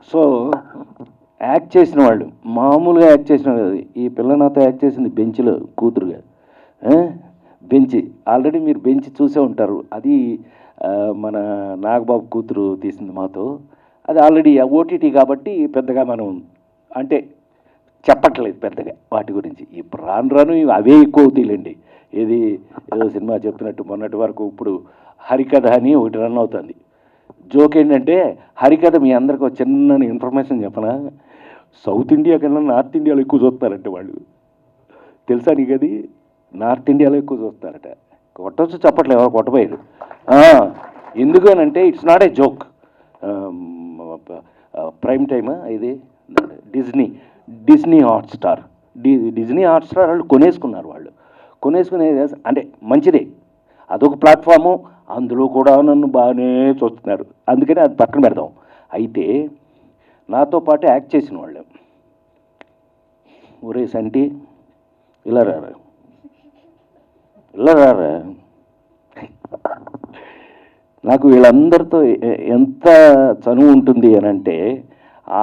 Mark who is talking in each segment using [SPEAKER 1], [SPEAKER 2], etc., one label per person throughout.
[SPEAKER 1] So act చేసిన వాళ్ళు మామూలుగా యాక్ట్ చేసిన వాళ్ళు, ఈ పిల్ల నాతో యాక్ట్ చేసింది బెంచ్లో కూతురుగా. బెంచ్ ఆల్రెడీ మీరు బెంచ్ చూసే ఉంటారు. అది మన నాగబాబు కూతురు తీసింది మాతో. అది ఆల్రెడీ ఓటీటీ కాబట్టి పెద్దగా మనం అంటే చెప్పట్లేదు పెద్దగా వాటి గురించి. ఇప్పుడు రాను రాను అవే ఎక్కువ అవుతాయిలేండి. ఏది ఏదో సినిమా చెప్పినట్టు మొన్నటి వరకు ఇప్పుడు హరికథ అని ఒకటి రన్ అవుతుంది. జోక్ ఏంటంటే హరికథ మీ అందరికి ఒక చిన్న ఇన్ఫర్మేషన్ చెప్పనా, సౌత్ ఇండియా కన్నా నార్త్ ఇండియాలో ఎక్కువ చూస్తారంటే వాళ్ళు. తెలుసా నీకు అది? నార్త్ ఇండియాలో ఎక్కువ చూస్తారట. కొట్టచ్చు చెప్పట్లేదు, ఎవరు కొట్టబోయారు. ఎందుకు అని అంటే it's not a joke. Prime టైమా ఇది డిజ్నీ హాట్స్టార్. డిజ్నీ హాట్స్టార్ వాళ్ళు కొనేసుకున్నారు. వాళ్ళు కొనేసుకునేది అంటే మంచిదే, అదొక ప్లాట్ఫాము. అందులో కూడా నన్ను బాగానే చూస్తున్నారు, అందుకని అది పక్కన పెడదాం. అయితే నాతో పాటు యాక్ట్ చేసిన వాళ్ళు, ఒరే సంటి ఇలా రారా, ఇలా రారా. నాకు వీళ్ళందరితో ఎంత చనువు ఉంటుంది అని అంటే,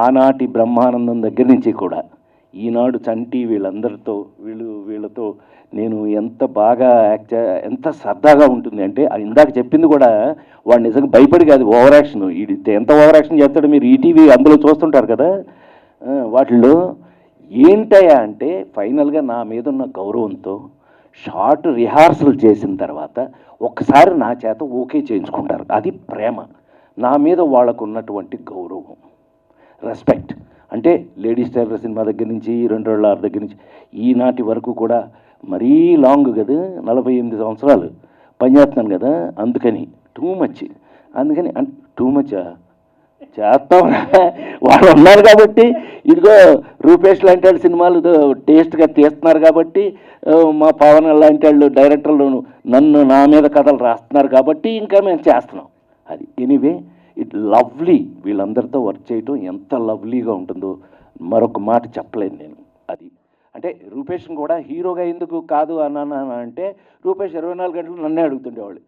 [SPEAKER 1] ఆనాటి బ్రహ్మానందం దగ్గర నుంచి కూడా ఈనాడు చంటి వీళ్ళందరితో వీళ్ళతో నేను ఎంత బాగా ఎంత సరదాగా ఉంటుంది అంటే, ఇందాక చెప్పింది కూడా వాడు నిజంగా భయపడి కాదు, ఓవర్ యాక్షన్. ఇది ఎంత ఓవర్ యాక్షన్ చేస్తాడో మీరు ఈటీవీ అందులో చూస్తుంటారు కదా, వాటిల్లో ఏంటయ్యా అంటే ఫైనల్గా నా మీద ఉన్న గౌరవంతో షార్ట్ రిహార్సల్ చేసిన తర్వాత ఒక్కసారి నా చేత ఓకే చేయించుకుంటారు. అది ప్రేమ. నా మీద వాళ్ళకు ఉన్నటువంటి గౌరవం, రెస్పెక్ట్. అంటే లేడీస్ టైలర్ సినిమా దగ్గర నుంచి 2.6 దగ్గర నుంచి ఈనాటి వరకు కూడా మరీ లాంగ్ కదా, 48 సంవత్సరాలు పనిచేస్తున్నాను కదా, అందుకని టూ మచ్. అందుకని టూ మచ్ చేస్తాం. వాళ్ళు ఉన్నారు కాబట్టి, ఇదిగో రూపేష్ లాంటి వాళ్ళు సినిమాలు టేస్ట్గా తీస్తున్నారు కాబట్టి, మా పవన్ లాంటి వాళ్ళు డైరెక్టర్లు నా మీద కథలు రాస్తున్నారు కాబట్టి ఇంకా మేము చేస్తున్నాం. అది ఎనీవే ఇట్ లవ్లీ. వీళ్ళందరితో వర్క్ చేయటం ఎంత లవ్లీగా ఉంటుందో మరొక మాట చెప్పలేను నేను. అది అంటే రూపేష్ని కూడా హీరోగా ఎందుకు కాదు అన్నాను అంటే, రూపేష్ 24 గంటలు నన్నే అడుగుతుండేవాళ్ళు,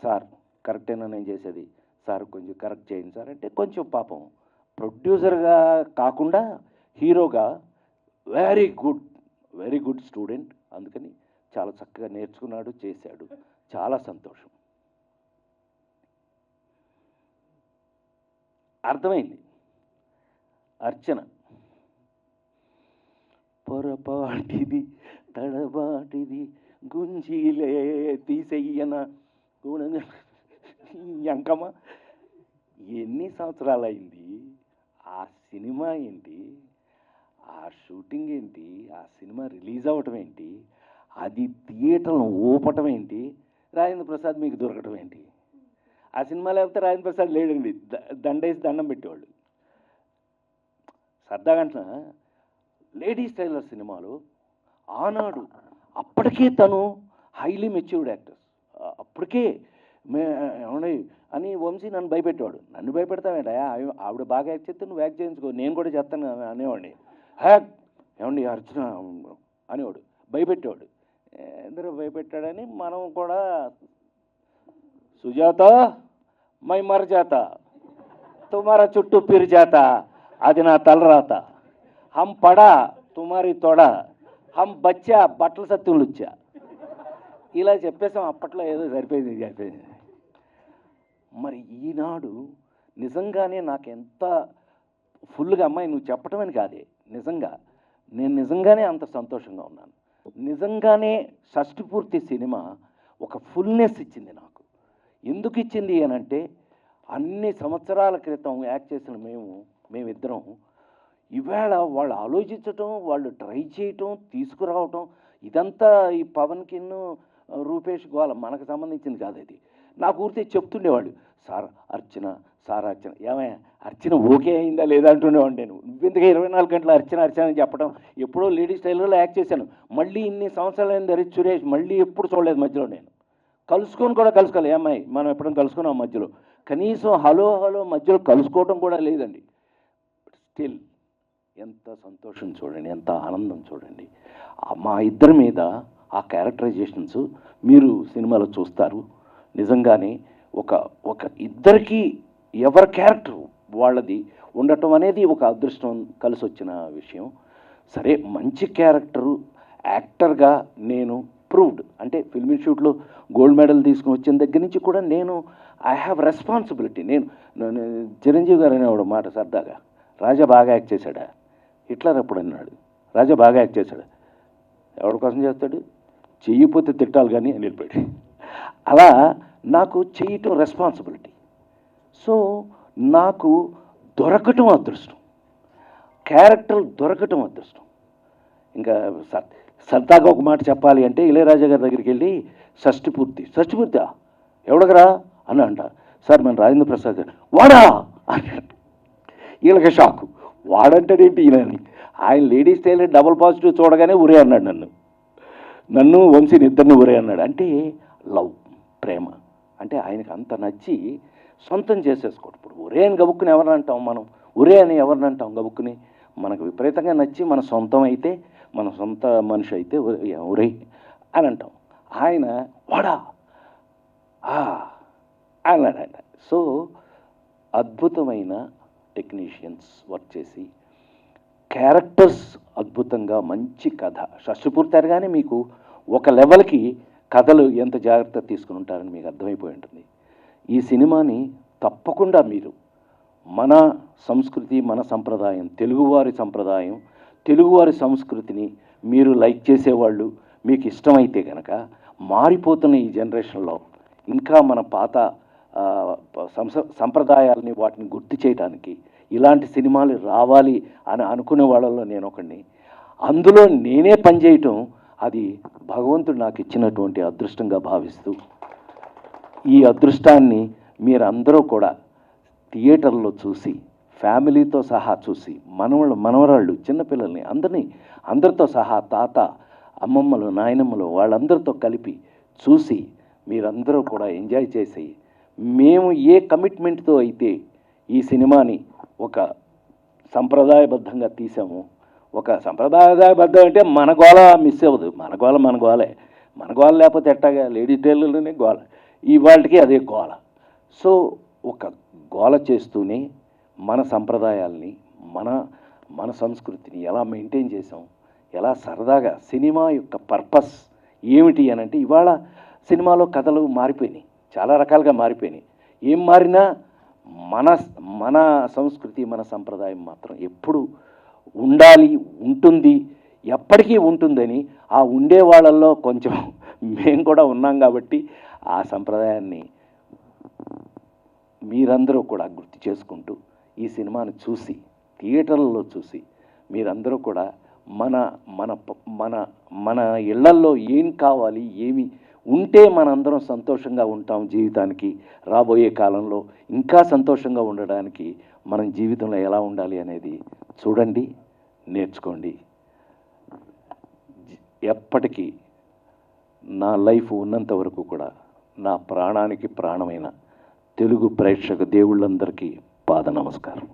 [SPEAKER 1] సార్ కరెక్టేనా నేను చేసేది, సార్ కొంచెం కరెక్ట్ చేయండి సార్ అంటే. కొంచెం పాపం ప్రొడ్యూసర్గా కాకుండా హీరోగా వెరీ గుడ్ స్టూడెంట్. అందుకని చాలా చక్కగా నేర్చుకున్నాడు, చేశాడు. చాలా సంతోషం. అర్థమైంది. అర్చన పొరపాటిది తడబాటిది గుంజీలే తీసెయ్యన ఎంకమ్మ. ఎన్ని సంవత్సరాలు అయింది ఆ సినిమా ఏంటి, ఆ షూటింగ్ ఏంటి, ఆ సినిమా రిలీజ్ అవ్వటం ఏంటి, అది థియేటర్ను ఊపటం ఏంటి, రాజేంద్ర ప్రసాద్ మీకు దొరకటం ఏంటి. ఆ సినిమా లేకపోతే రాజేంద్ర ప్రసాద్ లేడండి, దండేసి దండం పెట్టేవాళ్ళు. సరదాగంట లేడీస్ టైలర్ సినిమాలో ఆనాడు అప్పటికే తను హైలీ మెచ్యూర్డ్ యాక్టర్స్, అప్పటికే ఏమండి అని వంశీ నన్ను భయపెట్టేవాడు. నన్ను భయపెడతావేంట, ఆవిడ బాగా యాక్ట్ చేస్తే నువ్వు యాక్ట్ చేయించుకో, నేను కూడా చేస్తాను అనేవాడిని. ఏమండి అర్చన అనేవాడు, భయపెట్టేవాడు. అందరూ భయపెట్టాడని మనం కూడా సుజాత మై మర జాత తుమారా చుట్టూ పిరు జాత, అది నా తలరాత, హం పడా తుమారి తొడ, హం బచ్చా బట్టల సత్యంలు వచ్చా, ఇలా చెప్పేసాం. అప్పట్లో ఏదో సరిపోయింది. మరి ఈనాడు నిజంగానే నాకు ఎంత ఫుల్గా, అమ్మాయి నువ్వు చెప్పటం అని కాదే, నేను నిజంగానే అంత సంతోషంగా ఉన్నాను. నిజంగానే షష్టి పూర్తి సినిమా ఒక ఫుల్నెస్ ఇచ్చింది నాకు. ఎందుకు ఇచ్చింది అని అంటే, అన్ని సంవత్సరాల క్రితం యాక్ట్ చేసిన మేమిద్దరం ఈవేళ వాళ్ళు ఆలోచించటం, వాళ్ళు ట్రై చేయటం, తీసుకురావటం, ఇదంతా ఈ పవన్కి రూపేష్ గోళ మనకు సంబంధించింది కాదు. అది నాకు ఊరితే చెప్తుండేవాళ్ళు, సార్ అర్చన ఏమయ్యా అర్చన ఓకే అయిందా లేదా అంటుండేవాడు. నేను నువ్వెందుకు 24 గంటలు అర్చన అని చెప్పడం. ఎప్పుడో లేడీస్ టైలర్లో యాక్ట్ చేశాను, మళ్ళీ ఇన్ని సంవత్సరాలు అయింది సురేష్, మళ్ళీ ఎప్పుడు చూడలేదు మధ్యలో. నేను కలుసుకోవాలి ఏమ్మాయి, మనం ఎప్పుడైనా కలుసుకున్నాం మధ్యలో, కనీసం హలో మధ్యలో కలుసుకోవడం కూడా లేదండి. స్టిల్ ఎంత సంతోషం చూడండి, ఎంత ఆనందం చూడండి. మా ఇద్దరి మీద ఆ క్యారెక్టరైజేషన్స్ మీరు సినిమాలో చూస్తారు. నిజంగానే ఒక ఇద్దరికి ఎవరి క్యారెక్టర్ వాళ్ళది ఉండటం అనేది ఒక అదృష్టం కలిసి వచ్చిన విషయం. సరే, మంచి క్యారెక్టరు యాక్టర్గా నేను ప్రూవ్డ్, అంటే ఫిల్మ్ ఇన్స్టిట్యూట్లో గోల్డ్ మెడల్ తీసుకుని వచ్చిన దగ్గర నుంచి కూడా నేను ఐ హ్యావ్ రెస్పాన్సిబిలిటీ. నేను చిరంజీవి గారు అనేవాడు మాట సరదాగా, రాజా బాగా యాక్ట్ చేశాడా, హిట్లర్ ఎప్పుడు అన్నాడు, రాజా బాగా యాక్ట్ చేశాడు, ఎవరి కోసం చేస్తాడు, చెయ్యిపోతే తిట్టాలి కానీ అని వెళ్ళిపోయాడు. అలా నాకు చేయటం రెస్పాన్సిబిలిటీ. సో నాకు దొరకటం అదృష్టం, క్యారెక్టర్ దొరకటం అదృష్టం. ఇంకా సరదాగా ఒక మాట చెప్పాలి అంటే, ఇళయరాజా గారి దగ్గరికి వెళ్ళి షష్టి పూర్తి ఎవడగరా అని అంట, సార్ మన రాజేంద్ర ప్రసాద్ గారు, వాడా అన్నాడు. వీళ్ళకి షాకు, వాడంటాడేంటి ఈయనని. ఆయన లేడీస్ టైలర్ డబుల్ పాజిటివ్ చూడగానే ఉరే అన్నాడు, నన్ను వంశీని ఇద్దరిని ఉరే అన్నాడు. అంటే లవ్, ప్రేమ అంటే ఆయనకు అంత నచ్చి సొంతం చేసేసుకోడు. ఇప్పుడు ఒరే అని గబుక్కుని ఎవరిని అంటాం మనం, ఒరే అని ఎవరిని అంటాం గబుక్కుని, మనకు విపరీతంగా నచ్చి మన సొంతం అయితే, మన సొంత మనిషి అయితే ఒరే అని అంటాం. ఆయన వాడా అన్నాడంట. సో అద్భుతమైన టెక్నీషియన్స్ వర్క్ చేసి, క్యారెక్టర్స్ అద్భుతంగా, మంచి కథ. షష్టిపూర్తి కానీ మీకు ఒక లెవెల్కి కథలు ఎంత జాగ్రత్త తీసుకుని ఉంటారని మీకు అర్థమైపోయి ఉంటుంది. ఈ సినిమాని తప్పకుండా మీరు మన సంస్కృతి, మన సంప్రదాయం, తెలుగువారి సంప్రదాయం, తెలుగువారి సంస్కృతిని మీరు లైక్ చేసేవాళ్ళు, మీకు ఇష్టమైతే కనుక, మారిపోతున్న ఈ జనరేషన్లో ఇంకా మన పాత సంప్రదాయాలని వాటిని గుర్తు చేయడానికి ఇలాంటి సినిమాలు రావాలి అని అనుకునే వాళ్ళలో నేను ఒకడిని. అందులో నేనే పనిచేయటం, అది భగవంతుడు నాకు ఇచ్చినటువంటి అదృష్టంగా భావిస్తూ, ఈ అదృష్టాన్ని మీరందరూ కూడా థియేటర్లో చూసి, ఫ్యామిలీతో సహా చూసి, మనవరాళ్ళు, చిన్నపిల్లల్ని అందరితో సహా, తాత, అమ్మమ్మలు, నాయనమ్మలు వాళ్ళందరితో కలిపి చూసి మీరందరూ కూడా ఎంజాయ్ చేసి, మేము ఏ కమిట్మెంట్తో అయితే ఈ సినిమాని ఒక సంప్రదాయబద్ధంగా తీసాము, ఒక సంప్రదాయబద్ధం అంటే మన గోల మిస్ అవ్వదు, మన గోల లేకపోతే ఎట్టాగా, లేడీ టైలర్లోనే గోల, ఇవాళకి అదే గోల. సో ఒక గోల చేస్తూనే మన సంప్రదాయాల్ని, మన సంస్కృతిని ఎలా మెయింటైన్ చేసాం, ఎలా సరదాగా, సినిమా యొక్క పర్పస్ ఏమిటి అని అంటే, ఇవాళ సినిమాలో కథలు మారిపోయినాయి, చాలా రకాలుగా మారిపోయినాయి. ఏం మారినా మన సంస్కృతి, మన సంప్రదాయం మాత్రం ఎప్పుడు ఉండాలి, ఉంటుంది, ఎప్పటికీ ఉంటుందని, ఆ ఉండే వాళ్ళల్లో కొంచెం మేము కూడా ఉన్నాం కాబట్టి ఆ సంప్రదాయాన్ని మీరందరూ కూడా గుర్తు చేసుకుంటూ ఈ సినిమాను చూసి, థియేటర్లలో చూసి, మీరందరూ కూడా మన మన మన మన ఇళ్లల్లో ఏం కావాలి, ఏమి ఉంటే మనందరం సంతోషంగా ఉంటాం, జీవితానికి రాబోయే కాలంలో ఇంకా సంతోషంగా ఉండడానికి మనం జీవితంలో ఎలా ఉండాలి అనేది చూడండి, నేర్చుకోండి. ఎప్పటికీ నా లైఫ్ ఉన్నంత వరకు కూడా నా ప్రాణానికి ప్రాణమైన తెలుగు ప్రేక్షక దేవుళ్ళందరికీ పాద నమస్కారం.